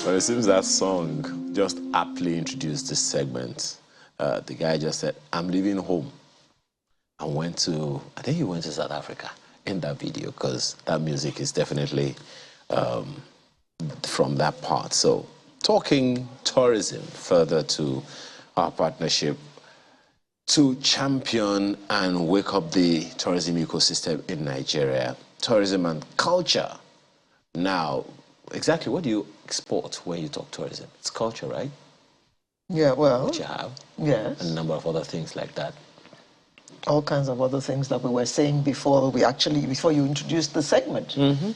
Well, it seems that song just aptly introduced this segment. The guy just said, I'm leaving home. I think he went to South Africa in that video, because that music is definitely from that part. So talking tourism further to our partnership to champion and wake up the tourism ecosystem in Nigeria, tourism and culture. Now, exactly what do you export when you talk tourism? It's culture, right? Yeah, well, What you have. yes. And a number of other things like that. All kinds of other things that we were saying before you introduced the segment. Mm-hmm.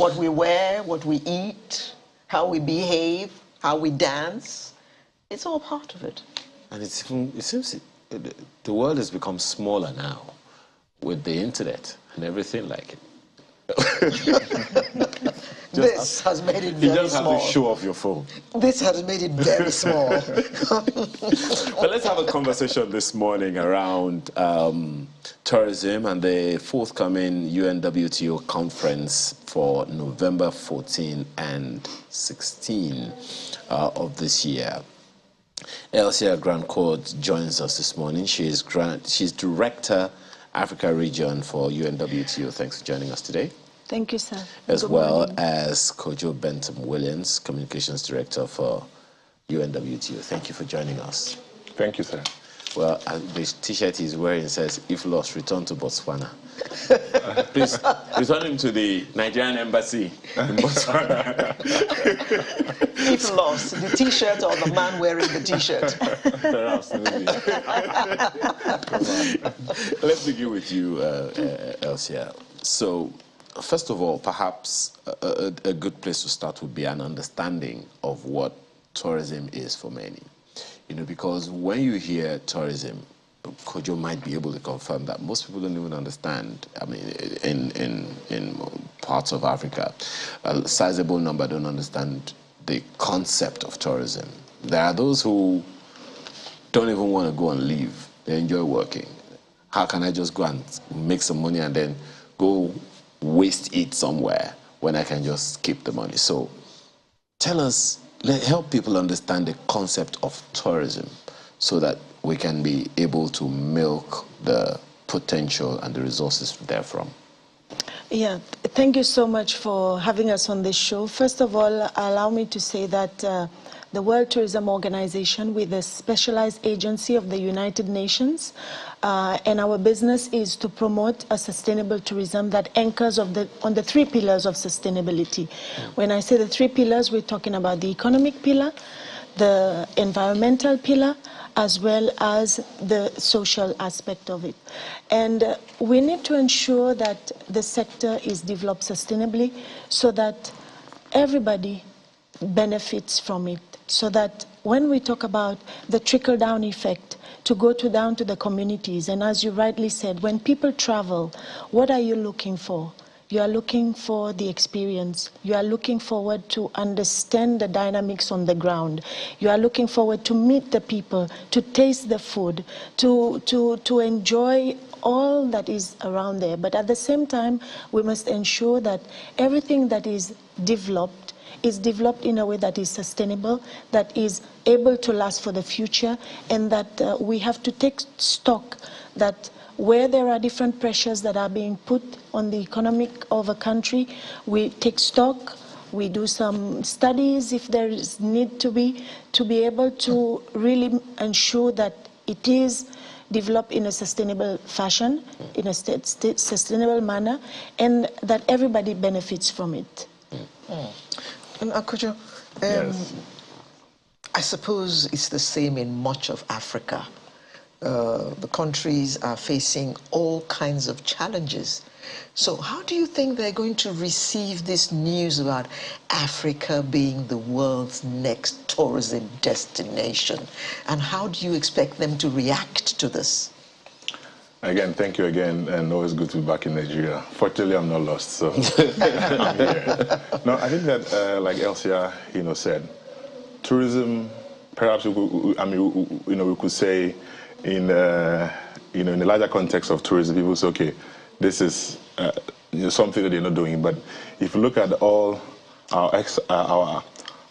What we wear, what we eat, how we behave, how we dance, it's all part of it. And it seems the world has become smaller now with the internet and everything like it. This has made it very small. You just have to show off your phone. This has made it very small. But let's have a conversation this morning around tourism and the forthcoming UNWTO conference for November 14 and 16 of this year. Elsia Grandcourt joins us this morning. She's Director, Africa Region for UNWTO. Thanks for joining us today. Thank you, sir. As well as Kojo Betun-Williams, Communications Director for UNWTO. Thank you for joining us. Thank you, sir. Well, the T-shirt he's wearing says, "If lost, return to Botswana." Please return him to the Nigerian embassy in Botswana. If lost, the T-shirt or the man wearing the T-shirt? Perhaps, maybe. Let's begin with you, Elsia. So, first of all, perhaps a good place to start would be an understanding of what tourism is for many. You know, because when you hear tourism, Kojo might be able to confirm that most people don't even understand. I mean, in parts of Africa, a sizable number don't understand the concept of tourism. There are those who don't even want to go and leave. They enjoy working. How can I just go and make some money and then go waste it somewhere when I can just keep the money? So tell us, help people understand the concept of tourism so that we can be able to milk the potential and the resources therefrom. Yeah, thank you so much for having us on this show. First of all, allow me to say that the World Tourism Organization, with a specialized agency of the United Nations, and our business is to promote a sustainable tourism that anchors on the three pillars of sustainability. When I say the three pillars, we're talking about the economic pillar, the environmental pillar, as well as the social aspect of it. And we need to ensure that the sector is developed sustainably so that everybody benefits from it. So that when we talk about the trickle-down effect, to go down to the communities, and as you rightly said, when people travel, what are you looking for? You are looking for the experience. You are looking forward to understand the dynamics on the ground. You are looking forward to meet the people, to taste the food, to enjoy all that is around there. But at the same time, we must ensure that everything that is developed in a way that is sustainable, that is able to last for the future, and that we have to take stock that where there are different pressures that are being put on the economic of a country, we take stock, we do some studies if there is need to be able to really ensure that it is developed in a sustainable fashion, in a sustainable manner, and that everybody benefits from it. And Kojo, yes. I suppose it's the same in much of Africa. The countries are facing all kinds of challenges. So how do you think they're going to receive this news about Africa being the world's next tourism destination? And how do you expect them to react to this? Again, thank you again, and always good to be back in Nigeria. Fortunately, I'm not lost, so I'm here. No, I think that, like Elsia, said, tourism, perhaps we could say, in the larger context of tourism, people say, okay, this is something that they're not doing. But if you look at all our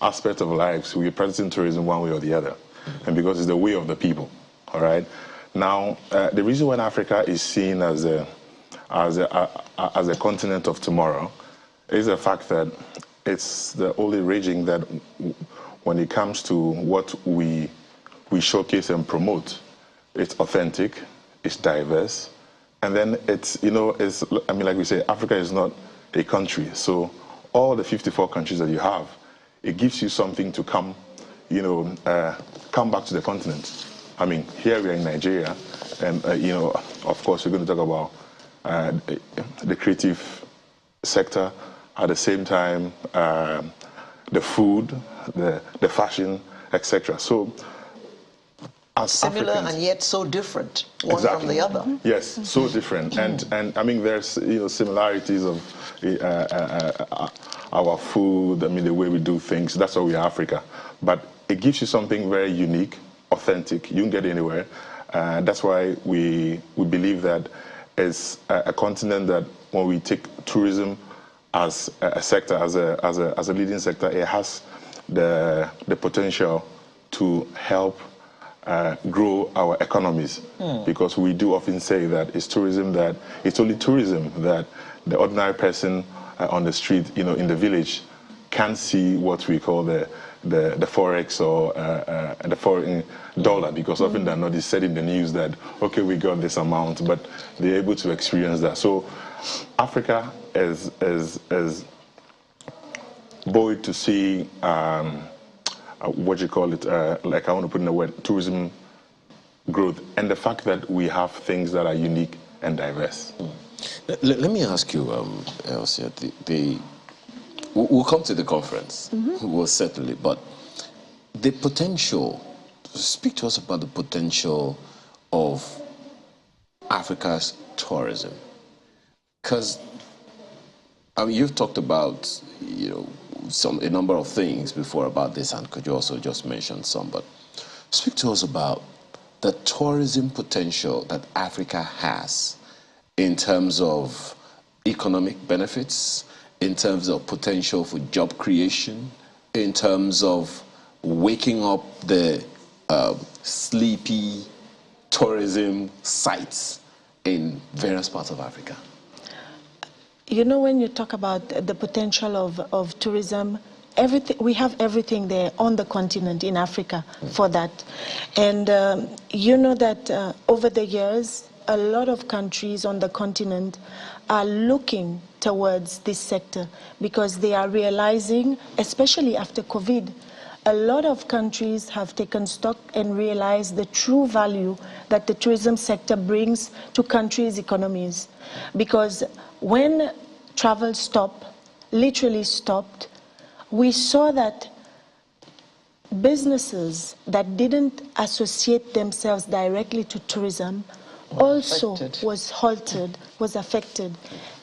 aspect of lives, we're practicing tourism one way or the other, and because it's the way of the people. All right. Now, the reason why Africa is seen as a continent of tomorrow is the fact that it's the only region that, when it comes to what we showcase and promote, it's authentic, it's diverse, and then it's, I mean, like we say, Africa is not a country. So all the 54 countries that you have, it gives you something to come back to the continent. I mean, here we are in Nigeria, and, of course, we're going to talk about the creative sector, at the same time, the food, the fashion, etc. So, as similar Africans, and yet so different, one from the other. Yes, so different. And I mean, there's similarities of our food, I mean, the way we do things. That's why we are Africa. But it gives you something very unique, authentic. You can get anywhere. That's why we believe that it's a continent that, when we take tourism as a sector, as a leading sector, it has the potential to help grow our economies, because we do often say that it's only tourism that the ordinary person on the street, in the village, can see what we call the forex or the foreign dollar, because often they're not, it's said in the news that, okay, we got this amount, but they're able to experience that. So Africa is buoyed to see what you call it, like I want to put in the word, tourism growth, and the fact that we have things that are unique and diverse. Let me ask you, Elsia, we'll come to the conference, we'll certainly, but the potential, speak to us about the potential of Africa's tourism. Because, I mean, you've talked about, a number of things before about this, and could you also just mention some, but speak to us about the tourism potential that Africa has in terms of economic benefits, in terms of potential for job creation, in terms of waking up the sleepy tourism sites in various parts of Africa. When you talk about the potential of tourism, we have everything there on the continent in Africa for that. And you know that over the years, a lot of countries on the continent are looking towards this sector, because they are realizing, especially after COVID, a lot of countries have taken stock and realized the true value that the tourism sector brings to countries' economies. Because when travel literally stopped, we saw that businesses that didn't associate themselves directly to tourism also was halted, was affected.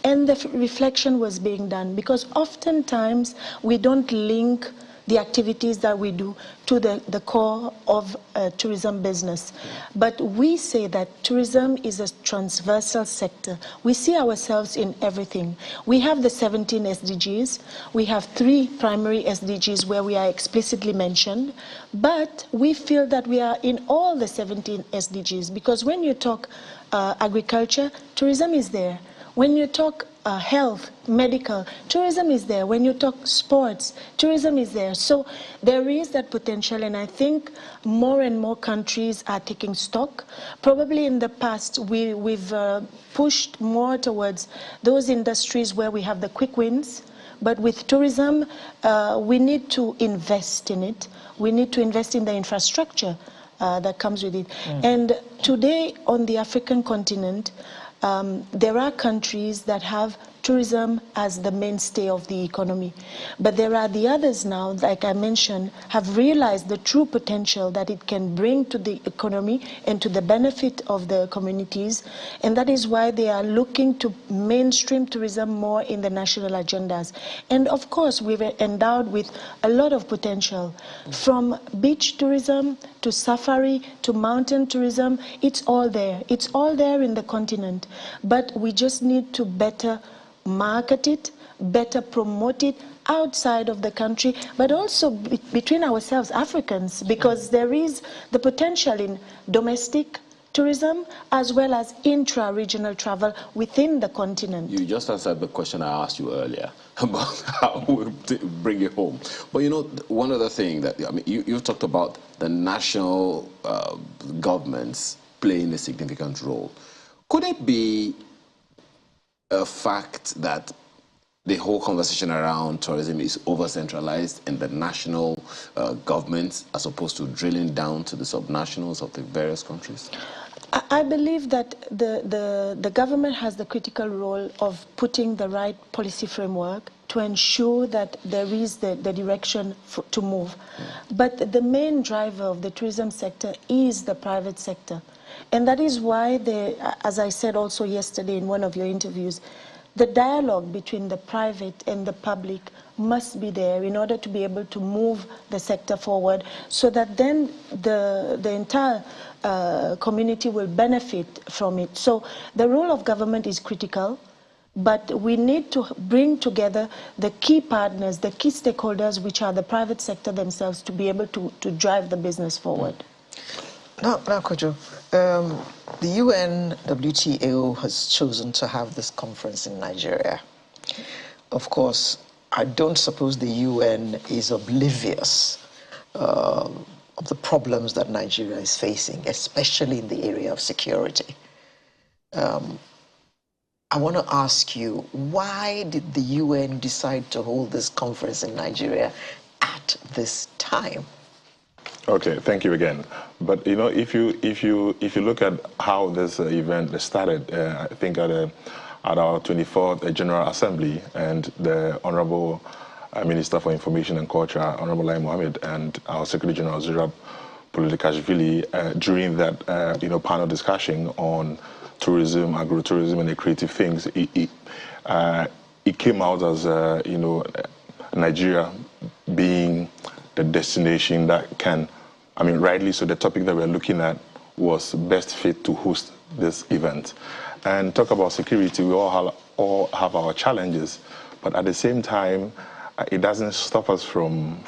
And the reflection was being done, because oftentimes we don't link the activities that we do to the core of tourism business. But we say that tourism is a transversal sector. We see ourselves in everything. We have the 17 SDGs. We have 3 primary SDGs where we are explicitly mentioned. But we feel that we are in all the 17 SDGs, because when you talk agriculture, tourism is there. When you talk health, medical, tourism is there. When you talk sports, tourism is there. So there is that potential, and I think more and more countries are taking stock. Probably in the past, we've pushed more towards those industries where we have the quick wins. But with tourism, we need to invest in it. We need to invest in the infrastructure that comes with it. And today on the African continent, there are countries that have tourism as the mainstay of the economy. But there are the others now, like I mentioned, have realized the true potential that it can bring to the economy and to the benefit of the communities. And that is why they are looking to mainstream tourism more in the national agendas. And of course, we're endowed with a lot of potential. From beach tourism to safari to mountain tourism, it's all there. It's all there in the continent. But we just need to better market it, better promote it, outside of the country, but also between ourselves, Africans, because there is the potential in domestic tourism as well as intra-regional travel within the continent. You just answered the question I asked you earlier about how we bring it home. But you know, one other thing that, I mean, you've talked about the national governments playing a significant role. Could it be a fact that the whole conversation around tourism is over-centralized in the national governments as opposed to drilling down to the subnationals of the various countries? I believe that the government has the critical role of putting the right policy framework to ensure that there is the direction to move. But the main driver of the tourism sector is the private sector. And that is why, as I said also yesterday in one of your interviews, the dialogue between the private and the public must be there in order to be able to move the sector forward, so that then the entire community will benefit from it. So the role of government is critical, but we need to bring together the key partners, the key stakeholders, which are the private sector themselves, to be able to drive the business forward. Now, Kojo, the UNWTO has chosen to have this conference in Nigeria. Of course, I don't suppose the UN is oblivious of the problems that Nigeria is facing, especially in the area of security. I want to ask you, why did the UN decide to hold this conference in Nigeria at this time? Okay, thank you again. But you know, if you look at how this event started, I think at our 24th General Assembly, and the Honorable Minister for Information and Culture, Honorable Lai Mohammed, and our Secretary General Zurab Politikashvili, during that panel discussion on tourism, agro-tourism, and the creative things, it came out as Nigeria being the destination that can, I mean, rightly so, the topic that we're looking at was best fit to host this event. And talk about security, we all have our challenges, but at the same time, it doesn't stop us from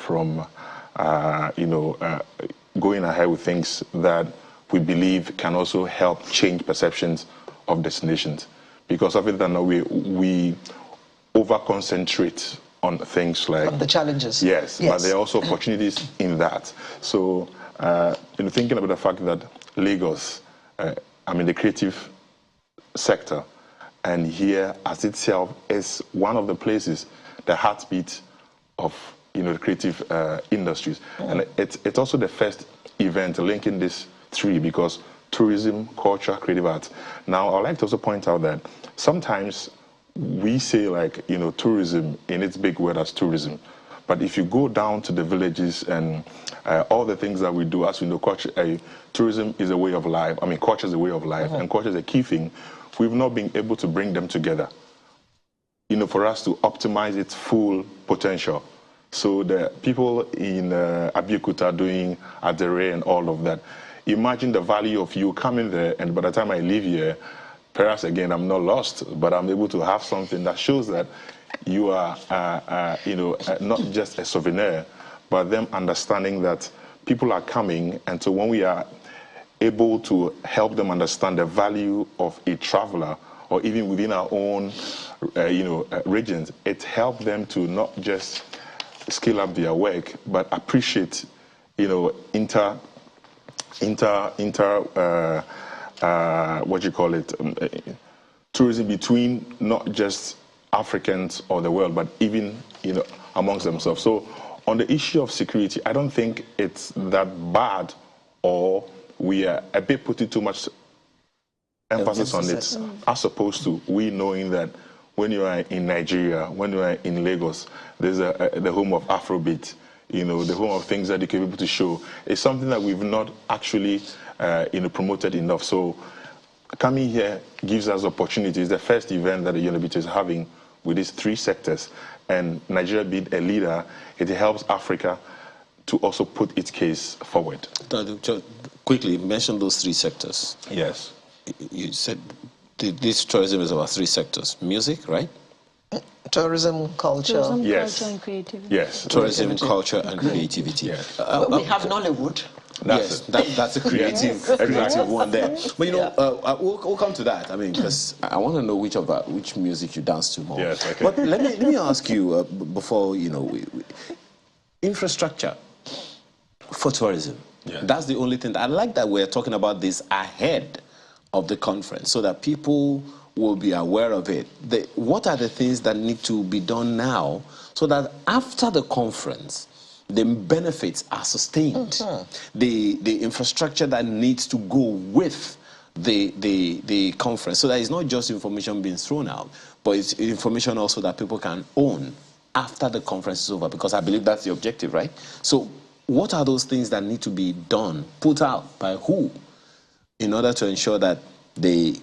going ahead with things that we believe can also help change perceptions of destinations. Because often we over-concentrate on things like the challenges. Yes, but there are also opportunities in that. So, thinking about the fact that Lagos, the creative sector, and here as itself is one of the places, the heartbeat of the creative industries, and it's also the first event linking these three, because tourism, culture, creative arts. Now, I'd like to also point out that sometimes we say, like, tourism in its big word as tourism. But if you go down to the villages and all the things that we do, as we know, culture, tourism is a way of life. I mean, culture is a way of life, and culture is a key thing. We've not been able to bring them together, for us to optimize its full potential. So the people in Abeokuta doing Adere and all of that, imagine the value of you coming there, and by the time I leave here, perhaps again, I'm not lost, but I'm able to have something that shows that you are, not just a souvenir, but them understanding that people are coming. And so when we are able to help them understand the value of a traveler, or even within our own, regions, it helps them to not just scale up their work, but appreciate, tourism between not just Africans or the world, but even amongst themselves. So on the issue of security, I don't think it's that bad, or we are a bit putting too much emphasis on it, as opposed to we knowing that when you are in Nigeria, when you are in Lagos, there's the home of Afrobeat, the home of things that you can be able to show. It's something that we've not actually promoted enough. So coming here gives us opportunities. The first event that the UNWTO is having with these three sectors, and Nigeria being a leader, it helps Africa to also put its case forward. Quickly, mention those three sectors. Yes. You said this tourism is about three sectors. Music, right? Tourism, culture. Tourism, Yes. culture, and creativity. Yes. Tourism, culture, and creativity. Yes. We have Nollywood. Yes, that's a creative, creative one there. But you know, we'll come to that. I mean, because I want to know which music you dance to more. Yes, okay. But let me ask you before you know, infrastructure for tourism. Yeah. That's the only thing. I like that we're talking about this ahead of the conference, so that people will be aware of it. What are the things that need to be done now, so that after the conference, the benefits are sustained. The infrastructure that needs to go with the conference, so that it's not just information being thrown out, but it's information also that people can own after the conference is over, because I believe that's the objective, right? So what are those things that need to be done, put out by who, in order to ensure that the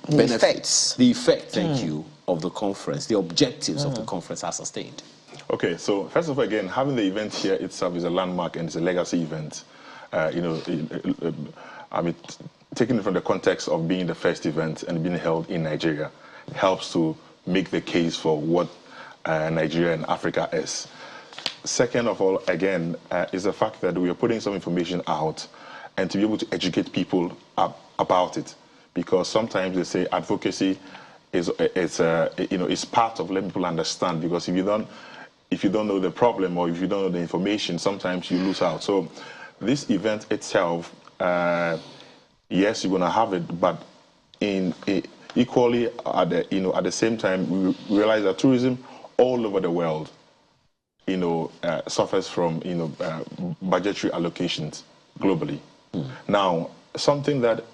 benefits, the effect, thank you, of the conference, the objectives of the conference are sustained? Okay, so first of all, again, having the event here itself is a landmark and it's a legacy event. I mean, taking it from the context of being the first event and being held in Nigeria helps to make the case for what Nigeria and Africa is. Second of all, again, is the fact that we are putting some information out and to be able to educate people about it. Because sometimes they say advocacy is part of letting people understand. Because if you don't know the problem, or if you don't know the information, sometimes you lose out. So this event itself, yes, you're going to have it, but equally at the same time, we realize that tourism all over the world, suffers from budgetary allocations globally. Now, something that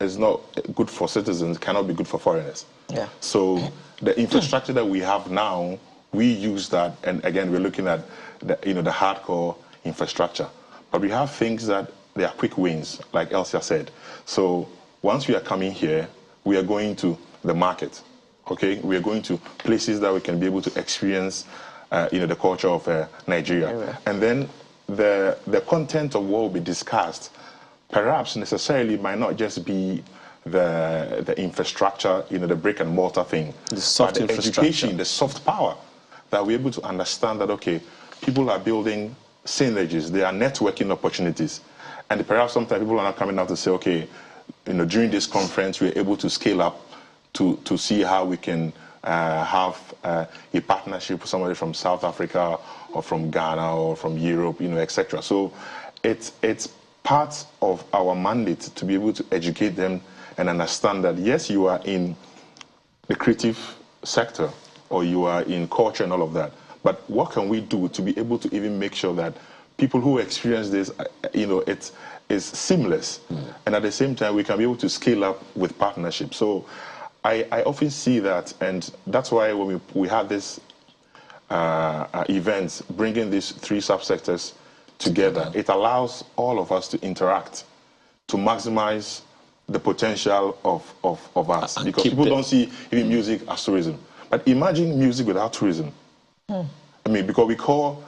is not good for citizens cannot be good for foreigners. Yeah. So the infrastructure that we have now, we use that, and again, we're looking at the hardcore infrastructure. But we have things that they are quick wins, like Elsia said. So once we are coming here, we are going to the market. Okay, we are going to places that we can be able to experience, the culture of Nigeria, and then the content of what will be discussed, perhaps necessarily might not just be the infrastructure, the brick and mortar thing, the soft but the infrastructure, education, the soft power, that we're able to understand that, okay, people are building synergies, there are networking opportunities. And perhaps sometimes people are not coming out to say, okay, during this conference, we're able to scale up to see how we can have a partnership with somebody from South Africa or from Ghana or from Europe, etc. So it's part of our mandate to be able to educate them and understand that, yes, you are in the creative sector, or you are in culture and all of that. But what can we do to be able to even make sure that people who experience this, it is seamless, and at the same time we can be able to scale up with partnerships. So I often see that, and that's why when we had this events, bringing these three subsectors together, it allows all of us to interact, to maximize the potential of us, because people don't see even music as tourism. But imagine music without tourism. I mean, because we call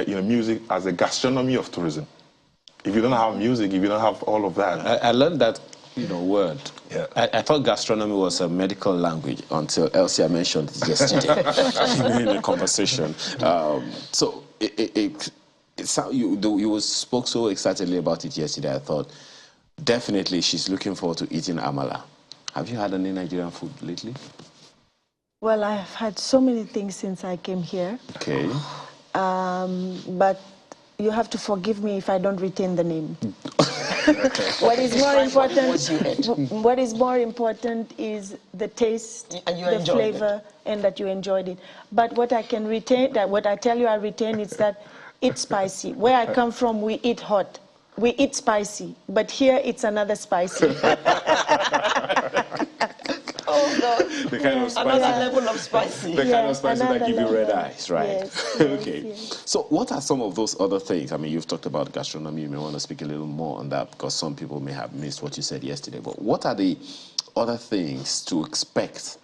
music as a gastronomy of tourism. If you don't have music, if you don't have all of that. I learned that word. Yeah. I thought gastronomy was a medical language until Elsia mentioned it yesterday in a conversation. So you spoke so excitedly about it yesterday. I thought definitely she's looking forward to eating amala. Have you had any Nigerian food lately? Well, I have had so many things since I came here. Okay. But you have to forgive me if I don't retain the name. What is more important is the taste, the flavor, and that you enjoyed it. But what I can retain, what I tell you I retain, is that it's spicy. Where I come from, we eat hot. We eat spicy. But here, it's another spicy. Oh, God. The kind of spicy, another level of spicy. The kind of spicy that give you red level. eyes, right? Yes, Okay. yes. So what are some of those other things? I mean, you've talked about gastronomy. You may want to speak a little more on that, because some people may have missed what you said yesterday. But what are the other things to expect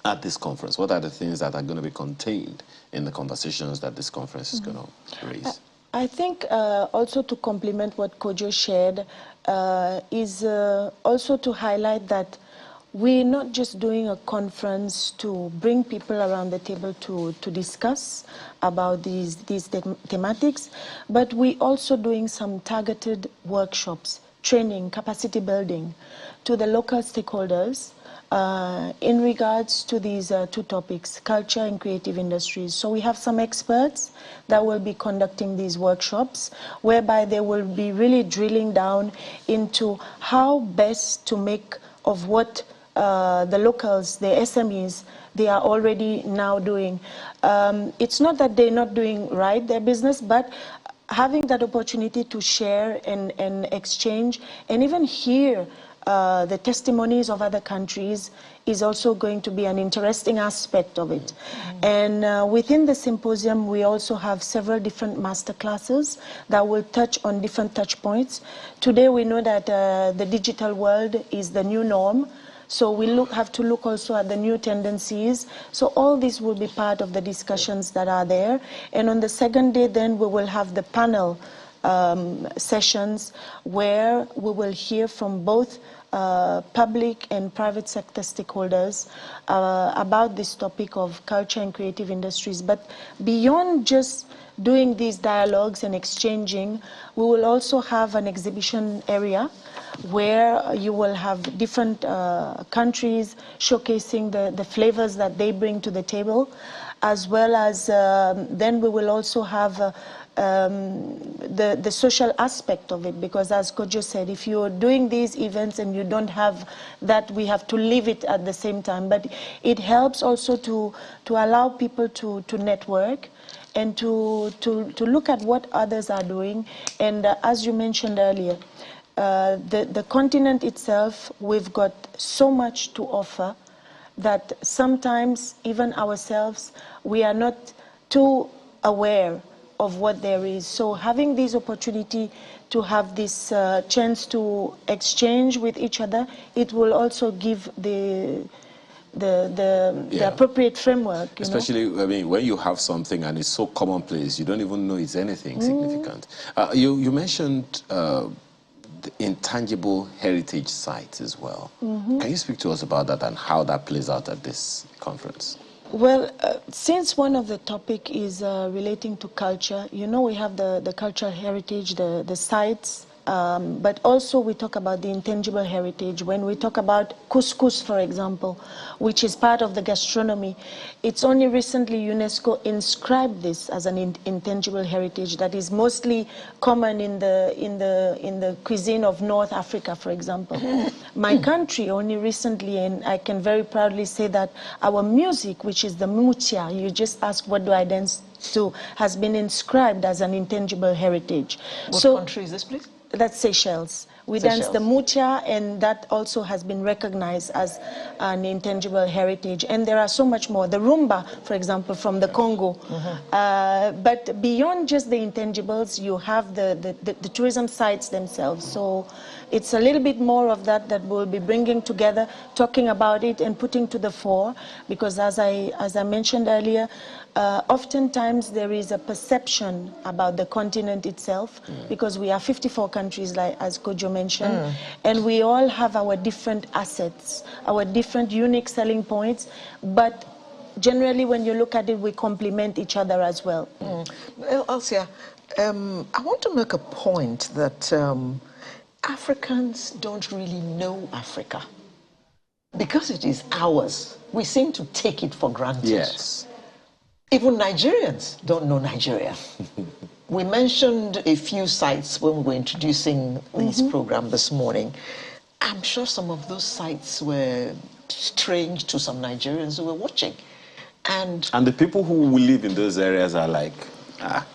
at this conference? What are the things that are going to be contained in the conversations that this conference is going to raise? I think also to complement what Kojo shared is also to highlight that we're not just doing a conference to bring people around the table to discuss about these thematics, but we're also doing some targeted workshops, training, capacity building to the local stakeholders in regards to these two topics, culture and creative industries. So we have some experts that will be conducting these workshops, whereby they will be really drilling down into how best to make of what the locals, the SMEs, they are already now doing. It's not that they're not doing right their business, but having that opportunity to share and exchange and even hear the testimonies of other countries is also going to be an interesting aspect of it. And within the symposium, we also have several different master classes that will touch on different touch points. Today, we know that the digital world is the new norm. So we have to look also at the new tendencies. So all this will be part of the discussions that are there. And on the second day, then we will have the panel sessions where we will hear from both public and private sector stakeholders about this topic of culture and creative industries. But beyond just doing these dialogues and exchanging, we will also have an exhibition area where you will have different countries showcasing the flavors that they bring to the table, as well as then we will also have the social aspect of it, because as Kojo said, if you're doing these events and you don't have that, we have to live it at the same time. But it helps also to allow people to network and to look at what others are doing. And as you mentioned earlier, the continent itself, we've got so much to offer that sometimes even ourselves, we are not too aware of what there is. So having this opportunity to have this chance to exchange with each other, it will also give the appropriate framework. Especially, I mean, when you have something and it's so commonplace, you don't even know it's anything significant. You mentioned the intangible heritage sites as well. Can you speak to us about that and how that plays out at this conference? Well, since one of the topic is relating to culture, you know, we have the cultural heritage, the sites, but also we talk about the intangible heritage. When we talk about couscous, for example, which is part of the gastronomy, it's only recently UNESCO inscribed this as an intangible heritage that is mostly common in the cuisine of North Africa, for example. My country only recently, and I can very proudly say that our music, which is the mutia, you just asked what do I dance to, has been inscribed as an intangible heritage. What country is this, please? That's Seychelles. We dance the mutia, and that also has been recognized as an intangible heritage. And there are so much more. The rumba, for example, from the Congo. But beyond just the intangibles, you have the tourism sites themselves. So it's a little bit more of that we'll be bringing together, talking about it and putting to the fore. Because as I mentioned earlier, oftentimes there is a perception about the continent itself, because we are 54 countries, like as Kojo mentioned, and we all have our different assets, our different unique selling points, but generally when you look at it, we complement each other as well. Well, Elsia, I want to make a point that Africans don't really know Africa. Because it is ours, we seem to take it for granted. Yes. Even Nigerians don't know Nigeria. We mentioned a few sites when we were introducing this program this morning. I'm sure some of those sites were strange to some Nigerians who were watching. And the people who live in those areas are like,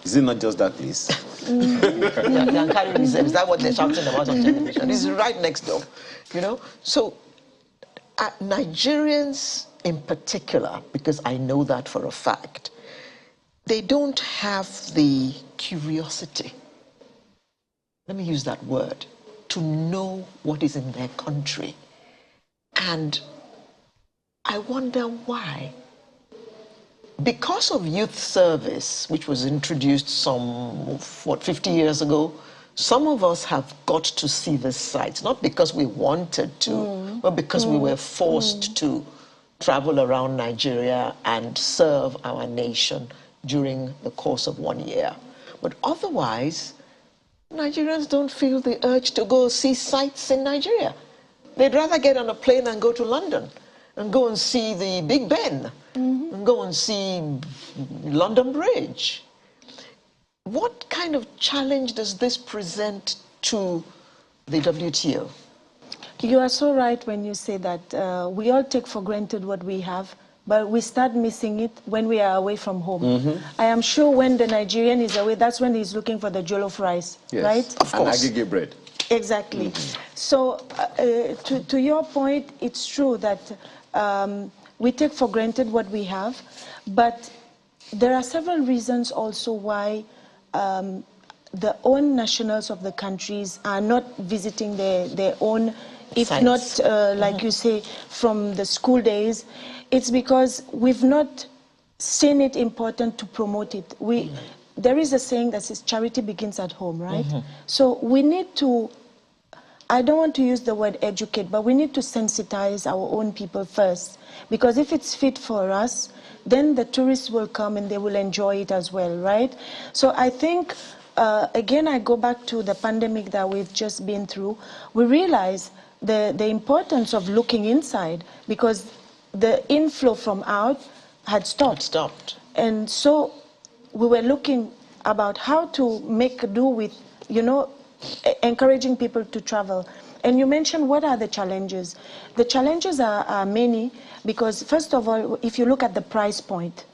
is it not just that place? Yankari Reserve, is that what they're shouting about on television? It's right next door, you know? So Nigerians in particular, because I know that for a fact, they don't have the curiosity, let me use that word, to know what is in their country. And I wonder why. Because of youth service, which was introduced some, 50 years ago, some of us have got to see the sights, not because we wanted to, but because we were forced to travel around Nigeria and serve our nation during the course of 1 year. But otherwise, Nigerians don't feel the urge to go see sights in Nigeria. They'd rather get on a plane and go to London and go and see the Big Ben and go and see London Bridge. What kind of challenge does this present to the WTO? You are so right when you say that we all take for granted what we have, but we start missing it when we are away from home. I am sure when the Nigerian is away, that's when he's looking for the jollof rice, right? Of course. And agege bread. Exactly. So to your point, it's true that we take for granted what we have, but there are several reasons also why the own nationals of the countries are not visiting their own, if sites. not, like you say, from the school days. It's because we've not seen it important to promote it. There is a saying that says charity begins at home, right? So we need to, I don't want to use the word educate, but we need to sensitize our own people first. Because if it's fit for us, then the tourists will come and they will enjoy it as well, right? So I think, again, I go back to the pandemic that we've just been through. We realize the importance of looking inside, because the inflow from out had stopped. And so we were looking about how to make do with, encouraging people to travel. And you mentioned what are the challenges. The challenges are many, because first of all, if you look at the price point,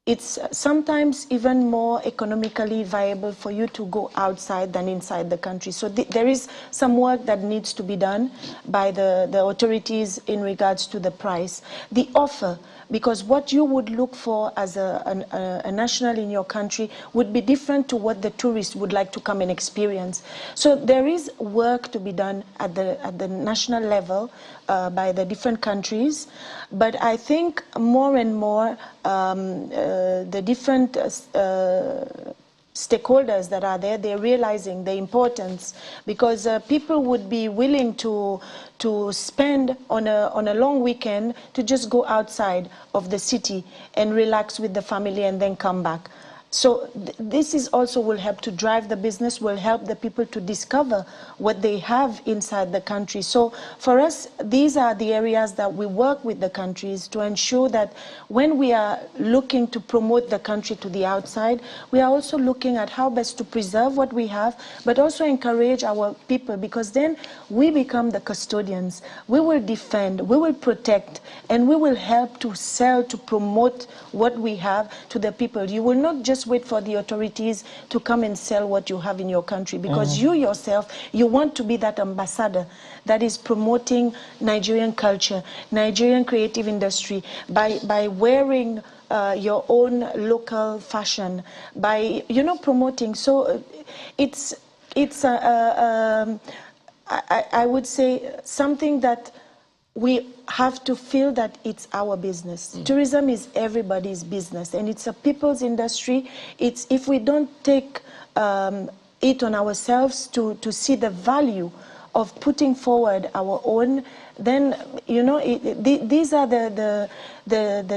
it's sometimes even more economically viable for you to go outside than inside the country. So there is some work that needs to be done by the authorities in regards to the price. The offer, because what you would look for as a national in your country would be different to what the tourist would like to come and experience. So there is work to be done at the national level by the different countries. But I think more and more the different stakeholders that are there, they're realizing the importance, because people would be willing to spend on a long weekend to just go outside of the city and relax with the family and then come back. So this is also will help to drive the business, will help the people to discover what they have inside the country. So for us, these are the areas that we work with the countries to ensure that when we are looking to promote the country to the outside, we are also looking at how best to preserve what we have, but also encourage our people, because then we become the custodians. We will defend, we will protect, and we will help to sell, to promote what we have to the people. You will not just wait for the authorities to come and sell what you have in your country, because you yourself, you want to be that ambassador that is promoting Nigerian culture, Nigerian creative industry, by wearing your own local fashion, by promoting. So I would say something that we have to feel that it's our business. Tourism is everybody's business, and it's a people's industry. It's if we don't take it on ourselves to see the value of putting forward our own, then these are the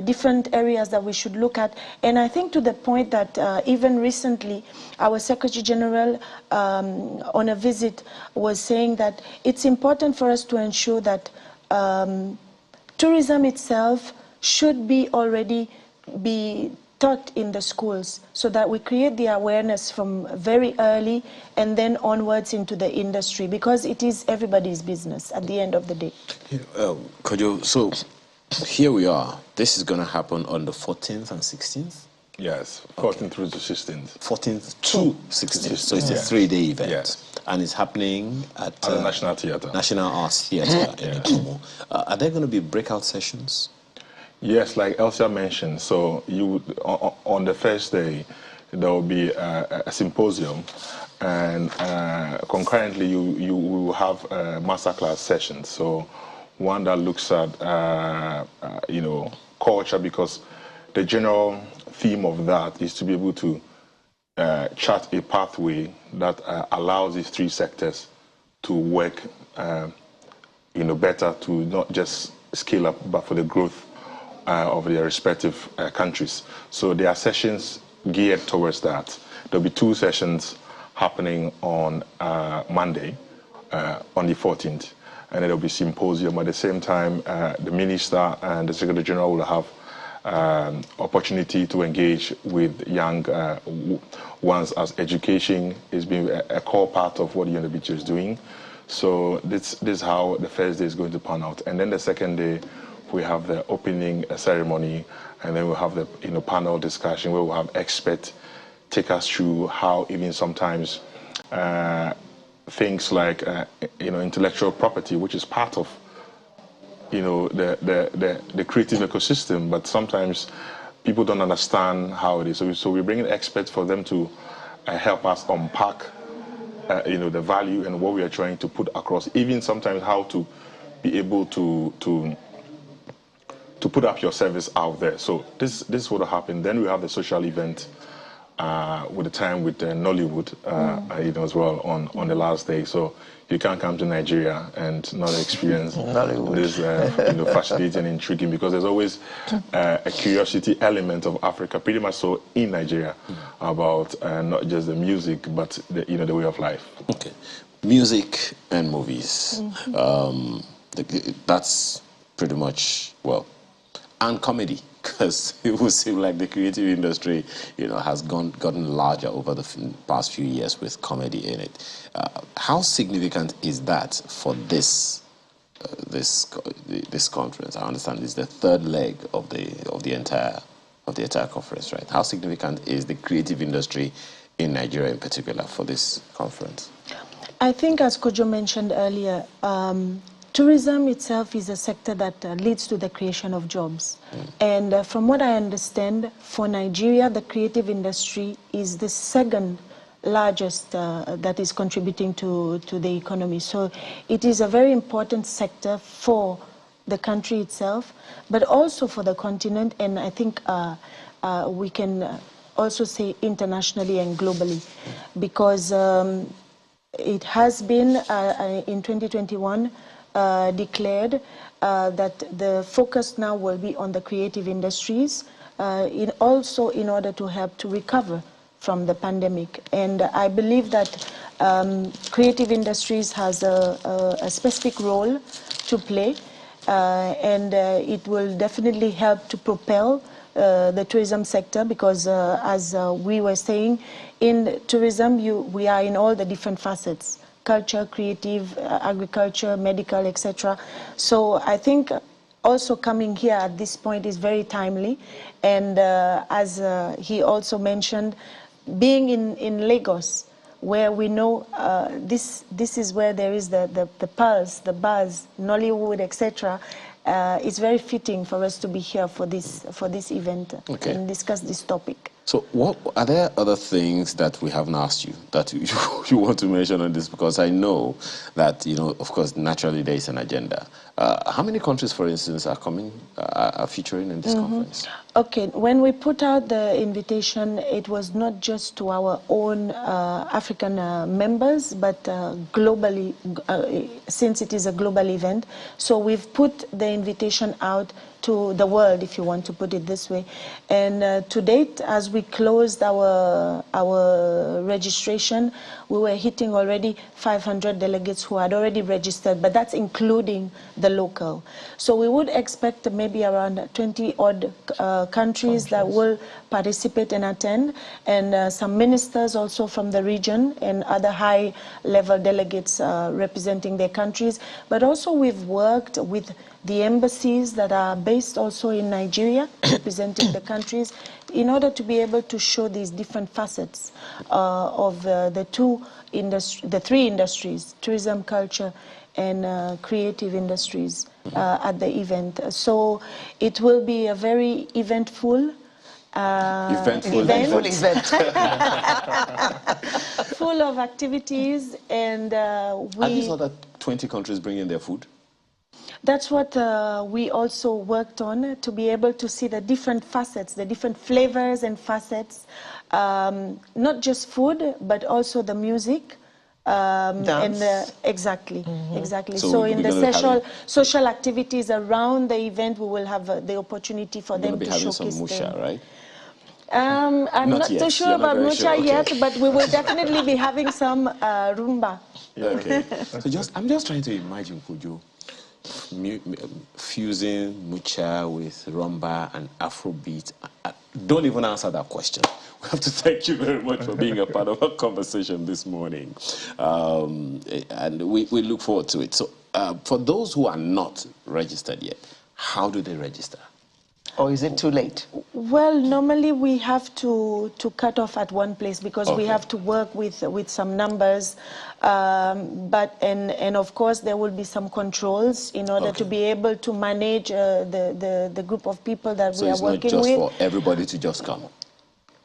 different areas that we should look at. And I think to the point that even recently, our Secretary General on a visit was saying that it's important for us to ensure that tourism itself should be already be taught in the schools, so that we create the awareness from very early and then onwards into the industry, because it is everybody's business at the end of the day. Kojo, so here we are. This is going to happen on the 14th and 16th? Yes, 14th through to 16th. 14th to 16th, so it's a 3-day event. Yes. And it's happening at the National Theatre. National Arts Theatre in Itomo. Are there going to be breakout sessions? Yes, like Elsa mentioned. So on the first day, there will be a symposium, and concurrently you will have masterclass sessions. So one that looks at culture, because the general theme of that is to be able to chart a pathway that allows these three sectors to work, better to not just scale up, but for the growth of their respective countries. So there are sessions geared towards that. There'll be 2 sessions happening on Monday, on the 14th, and then there'll be symposium. At the same time, the Minister and the Secretary General will have opportunity to engage with young ones, as education is being a core part of what UNWTO is doing. So this is how the first day is going to pan out. And then the second day, we have the opening ceremony, and then we'll have the panel discussion where we'll have experts take us through how even sometimes things like intellectual property, which is part of the creative ecosystem, but sometimes people don't understand how it is. So we bring in experts for them to help us unpack the value and what we are trying to put across, even sometimes how to be able to put up your service out there. So this is what will happen. Then we have the social event with the time with Nollywood, as well on the last day. So you can't come to Nigeria and not experience this fascinating and intriguing, because there's always a curiosity element of Africa, pretty much so in Nigeria, about not just the music, but the way of life. Okay, music and movies. That's pretty much, well, and comedy, because it would seem like the creative industry, has gotten larger over the past few years with comedy in it. How significant is that for this conference? I understand it's the third leg of the entire conference, right? How significant is the creative industry in Nigeria in particular for this conference? I think, as Kojo mentioned earlier, tourism itself is a sector that leads to the creation of jobs. And from what I understand, for Nigeria, the creative industry is the second largest that is contributing to the economy. So it is a very important sector for the country itself, but also for the continent, and I think we can also say internationally and globally, because it has been in 2021 declared that the focus now will be on the creative industries, also in order to help to recover from the pandemic. And I believe that creative industries has a specific role to play, and it will definitely help to propel the tourism sector, because as we were saying, in tourism we are in all the different facets: culture, creative, agriculture, medical, etc. So I think also coming here at this point is very timely. And as he also mentioned, being in Lagos, where we know this is where there is the pulse, the buzz, Nollywood, etc. It's very fitting for us to be here for this event and discuss this topic. So what are there other things that we haven't asked you that you want to mention on this? Because I know that, of course, naturally there is an agenda. How many countries, for instance, are featuring in this conference? Okay, when we put out the invitation, it was not just to our own African members, but globally, since it is a global event. So we've put the invitation out to the world, if you want to put it this way. And to date, as we closed our registration, we were hitting already 500 delegates who had already registered, but that's including the local. So we would expect maybe around 20-odd countries that will participate and attend, and some ministers also from the region and other high-level delegates representing their countries. But also we've worked with the embassies that are based also in Nigeria, representing the countries, in order to be able to show these different facets of the three industries: tourism, culture, and creative industries at the event. So it will be a very eventful event. Full of activities, and Are these other 20 countries bringing their food? That's what we also worked on, to be able to see the different facets, the different flavors and facets, not just food, but also the music. Dance. Exactly. So So we're in the gonna be having- social activities around the event, we will have the opportunity for We're them going to to be having some showcase musha, them. right? I'm Not not yet. too sure You're not about very mucha sure. Okay. yet, but we will definitely be having some rumba. Okay. So I'm just trying to imagine, Kojo, fusing mucha with rumba and Afrobeat. Don't even answer that question. We have to thank you very much for being a part of our conversation this morning. And we look forward to it. So for those who are not registered yet, how do they register? Or is it too late? Well, normally we have to cut off at one place because we Okay. have to work with some numbers, and of course there will be some controls in order to Okay. be able to manage the group of people that So we are it's not working just with. for everybody to just come.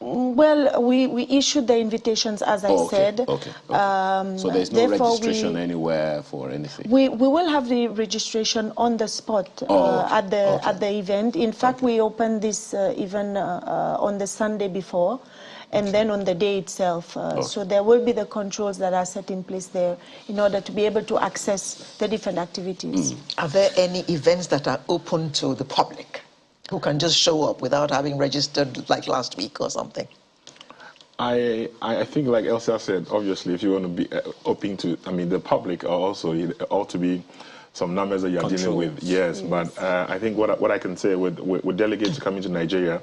Well, we issued the invitations, as I said. Okay. So there's no therefore registration anywhere for anything? We will have the registration on the spot at the event. In fact, we opened this even on the Sunday before, and then on the day itself. So there will be the controls that are set in place there in order to be able to access the different activities. Are there any events that are open to the public who can just show up without having registered like last week or something? I think, like Elsa said, obviously, if you want to be open to, I mean, the public are also, it ought to be some numbers that you're dealing with. Yes, but I think what I can say with delegates coming to Nigeria,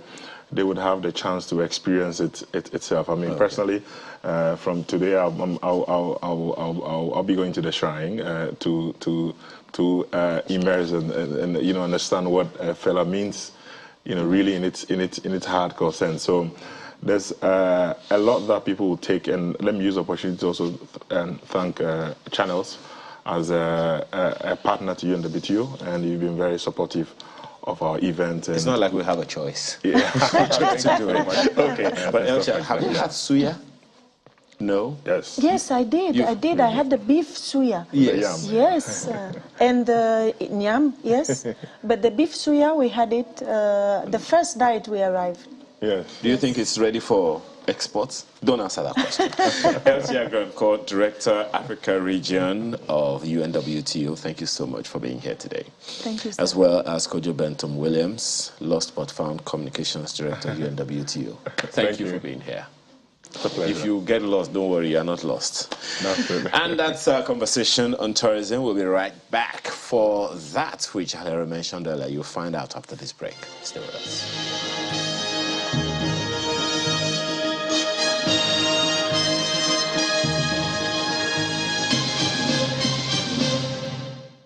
they would have the chance to experience it itself. I mean, personally, from today, I'll be going to the shrine to immerse and understand what fella means, really in its hardcore sense. So there's a lot that people will take, and let me use the opportunity to also thank Channels as a partner to UNWTO, and you've been very supportive of our event. And It's not like we have a choice. Yeah. to do it. Okay, but Elsa, have you had suya? No? Yes. Yes, I did. I had the beef suya. Yes. Yes, and the nyam, yes. But the beef suya, we had it the first night we arrived. Yes. Do you think it's ready for exports? Don't answer that question. Elsa Grandcourt, Director, Africa Region of UNWTO, thank you so much for being here today. Thank you, sir. As well as Kojo Betun-Williams, Lost But Found Communications Director of UNWTO. Thank you for being here. It's a pleasure. If you get lost, don't worry, you're not lost. That's it. And that's our conversation on tourism. We'll be right back for that, which I mentioned earlier. You'll find out after this break. Stay with us.